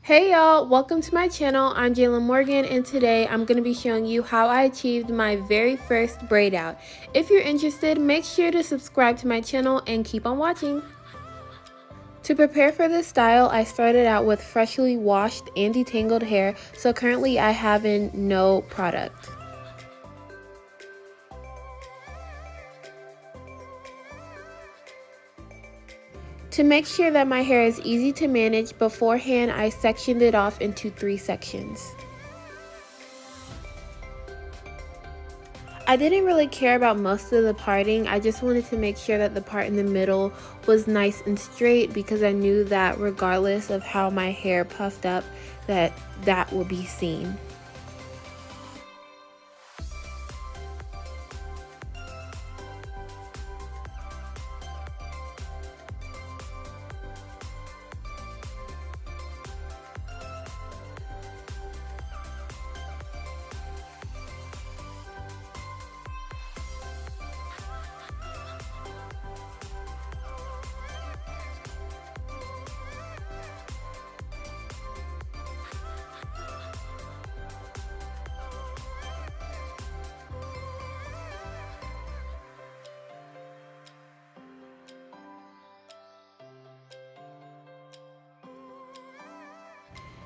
Hey y'all, welcome to my channel. I'm Jalen Morgan and today I'm going to be showing you how I achieved my very first braid out. If you're interested, make sure to subscribe to my channel and keep on watching. To prepare for this style, I started out with freshly washed and detangled hair, so currently I have in no product. To make sure that my hair is easy to manage, beforehand I sectioned it off into 3 sections. I didn't really care about most of the parting. I just wanted to make sure that the part in the middle was nice and straight because I knew that regardless of how my hair puffed up, that will be seen.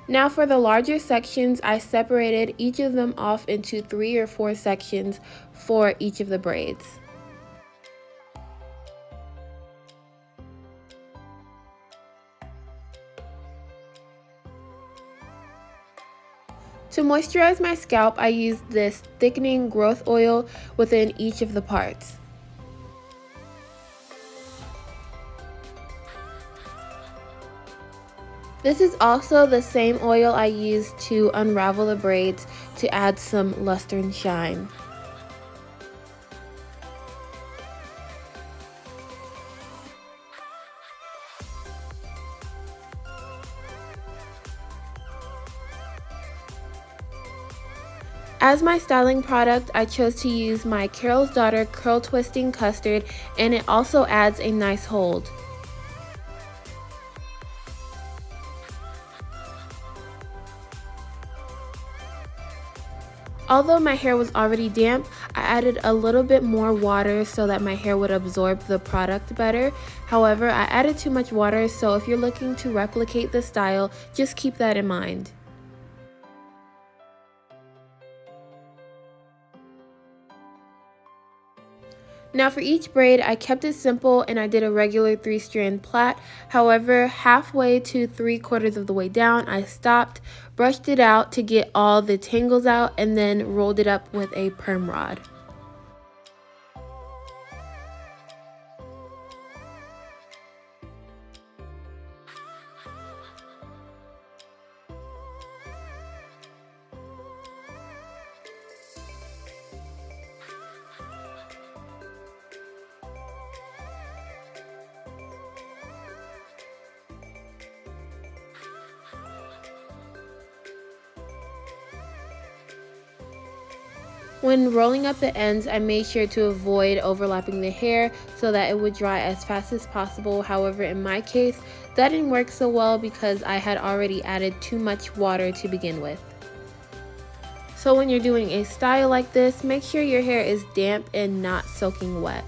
Now for the larger sections, I separated each of them off into 3 or 4 sections for each of the braids. To moisturize my scalp, I used this thickening growth oil within each of the parts. This is also the same oil I used to unravel the braids to add some luster and shine. As my styling product, I chose to use my Carol's Daughter Curl Twisting Custard, and it also adds a nice hold. Although my hair was already damp, I added a little bit more water so that my hair would absorb the product better. However, I added too much water, so if you're looking to replicate the style, just keep that in mind. Now for each braid, I kept it simple and I did a regular 3-strand plait. However, halfway to 3/4 of the way down, I stopped, brushed it out to get all the tangles out, and then rolled it up with a perm rod. When rolling up the ends, I made sure to avoid overlapping the hair so that it would dry as fast as possible. However, in my case, that didn't work so well because I had already added too much water to begin with. So when you're doing a style like this, make sure your hair is damp and not soaking wet.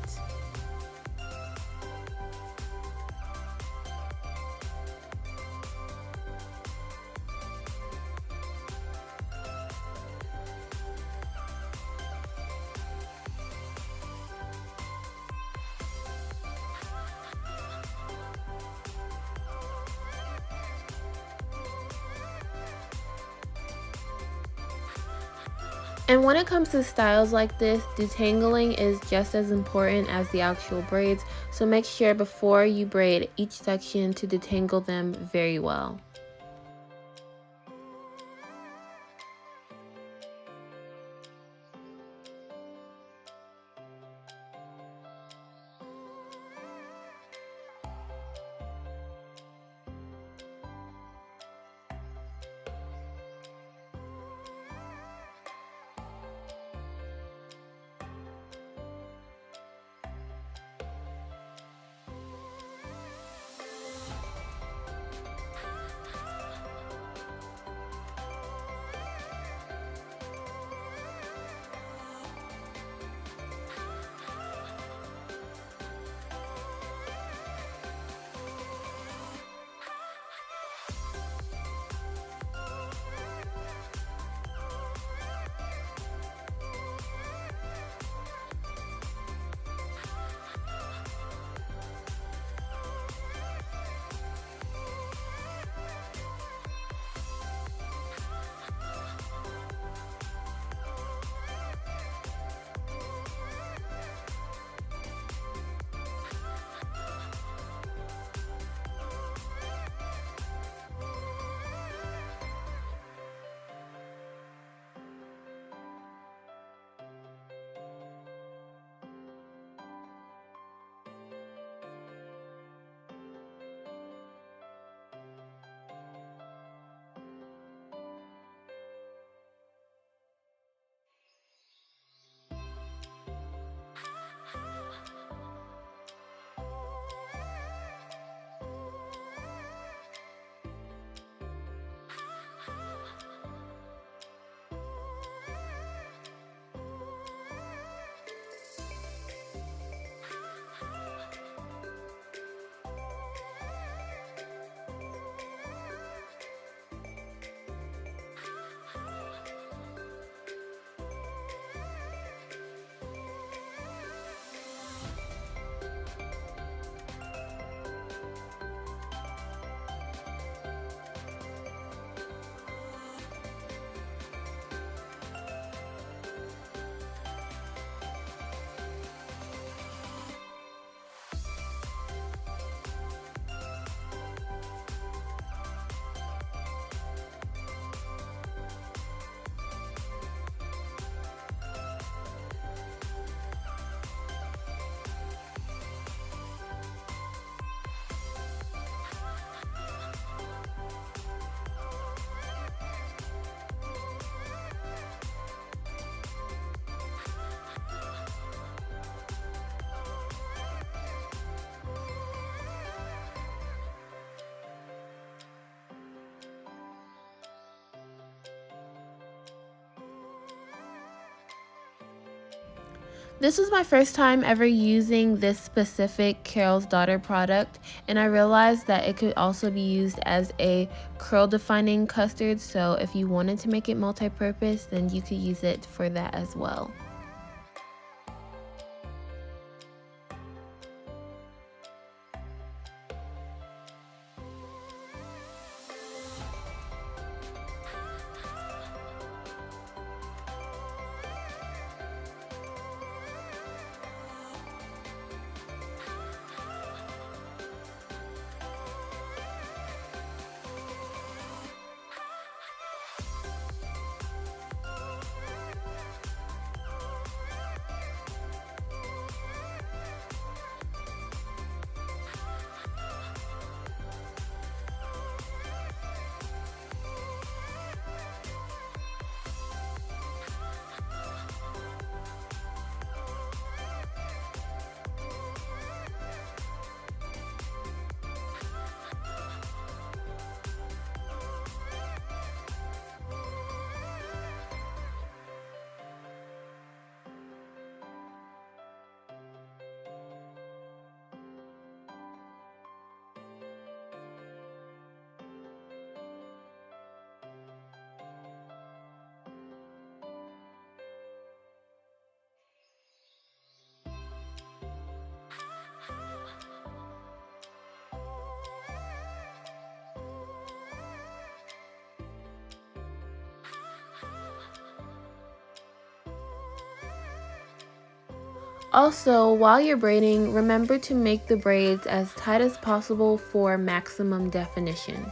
And when it comes to styles like this, detangling is just as important as the actual braids, so make sure before you braid each section to detangle them very well. This was my first time ever using this specific Carol's Daughter product, and I realized that it could also be used as a curl defining custard, so if you wanted to make it multi-purpose, then you could use it for that as well. Also, while you're braiding, remember to make the braids as tight as possible for maximum definition.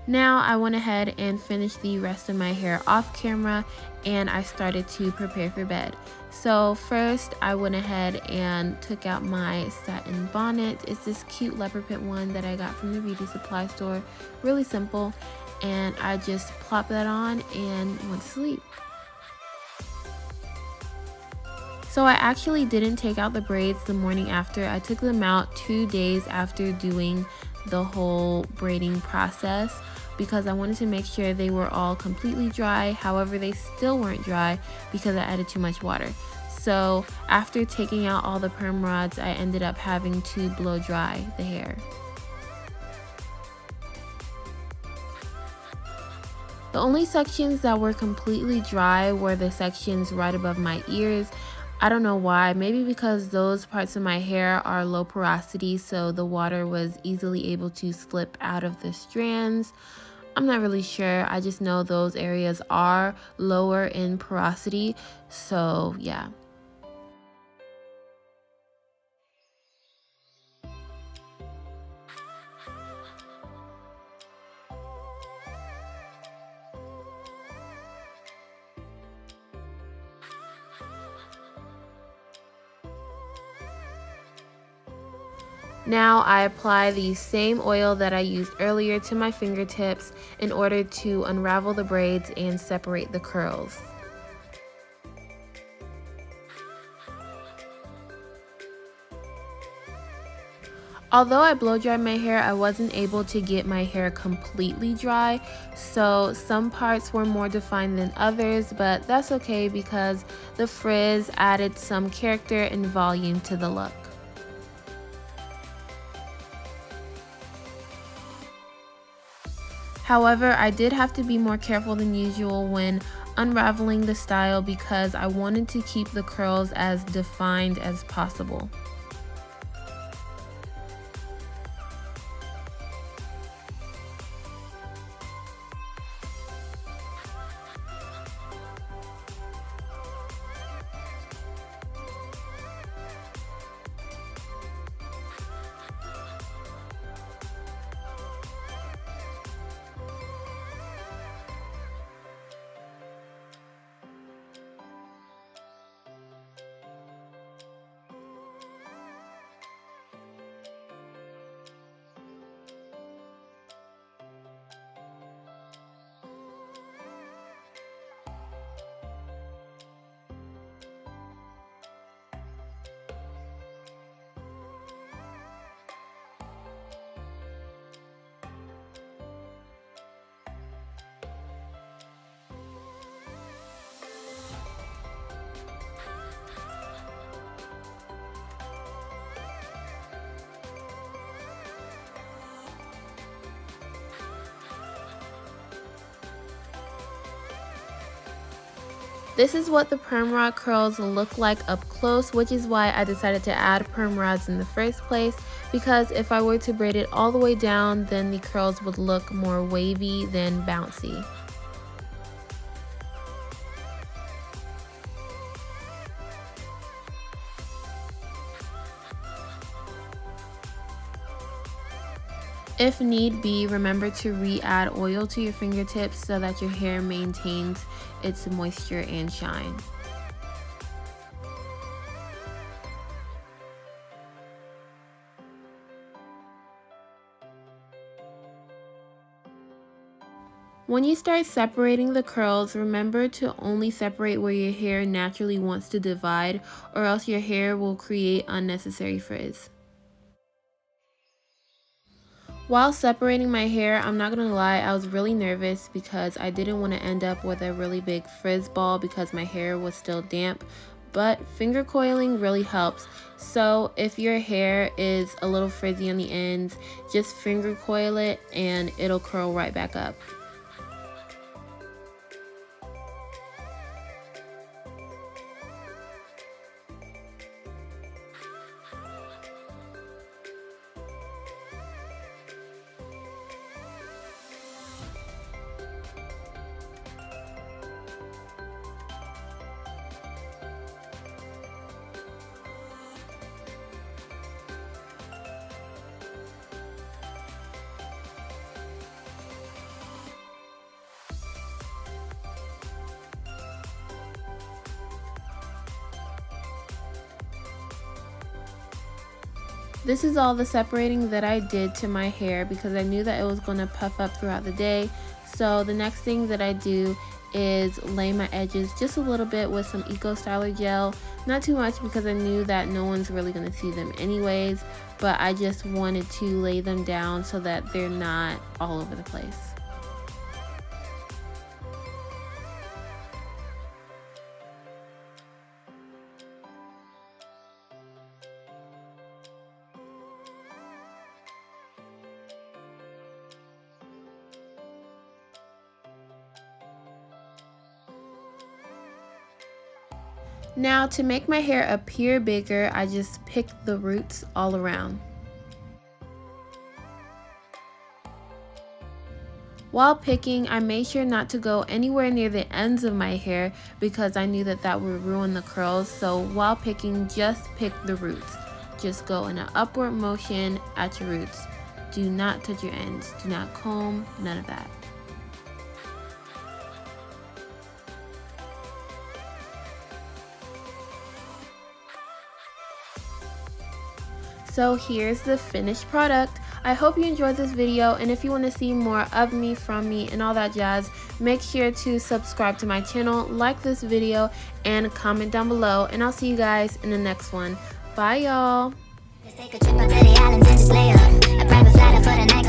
Now I went ahead and finished the rest of my hair off camera, and I started to prepare for bed. So first I went ahead and took out my satin bonnet. It's this cute leopard print one that I got from the beauty supply store. Really simple, and I just plopped that on and went to sleep. So I actually didn't take out the braids the morning after. I took them out 2 days after doing the whole braiding process because I wanted to make sure they were all completely dry. However, they still weren't dry because I added too much water. So after taking out all the perm rods, I ended up having to blow dry the hair. The only sections that were completely dry were the sections right above my ears. I don't know why, maybe because those parts of my hair are low porosity, so the water was easily able to slip out of the strands. I'm not really sure, I just know those areas are lower in porosity, so yeah. Now I apply the same oil that I used earlier to my fingertips in order to unravel the braids and separate the curls. Although I blow dried my hair, I wasn't able to get my hair completely dry, so some parts were more defined than others, but that's okay because the frizz added some character and volume to the look. However, I did have to be more careful than usual when unraveling the style because I wanted to keep the curls as defined as possible. This is what the perm rod curls look like up close, which is why I decided to add perm rods in the first place, because if I were to braid it all the way down, then the curls would look more wavy than bouncy. If need be, remember to re-add oil to your fingertips so that your hair maintains its moisture and shine. When you start separating the curls, remember to only separate where your hair naturally wants to divide, or else your hair will create unnecessary frizz. While separating my hair, I'm not gonna lie, I was really nervous because I didn't want to end up with a really big frizz ball because my hair was still damp, but finger coiling really helps. So if your hair is a little frizzy on the ends, just finger coil it and it'll curl right back up. This is all the separating that I did to my hair because I knew that it was going to puff up throughout the day. So the next thing that I do is lay my edges just a little bit with some Eco Styler gel. Not too much because I knew that no one's really going to see them anyways, but I just wanted to lay them down so that they're not all over the place. Now to make my hair appear bigger, I just pick the roots all around. While picking, I made sure not to go anywhere near the ends of my hair because I knew that that would ruin the curls. So while picking, just pick the roots. Just go in an upward motion at your roots. Do not touch your ends. Do not comb, none of that. So here's the finished product. I hope you enjoyed this video, and if you want to see more of me, from me, and all that jazz, make sure to subscribe to my channel, like this video, and comment down below, and I'll see you guys in the next one. Bye y'all! Take a trip out to the islands and just lay up. A private flight for the night.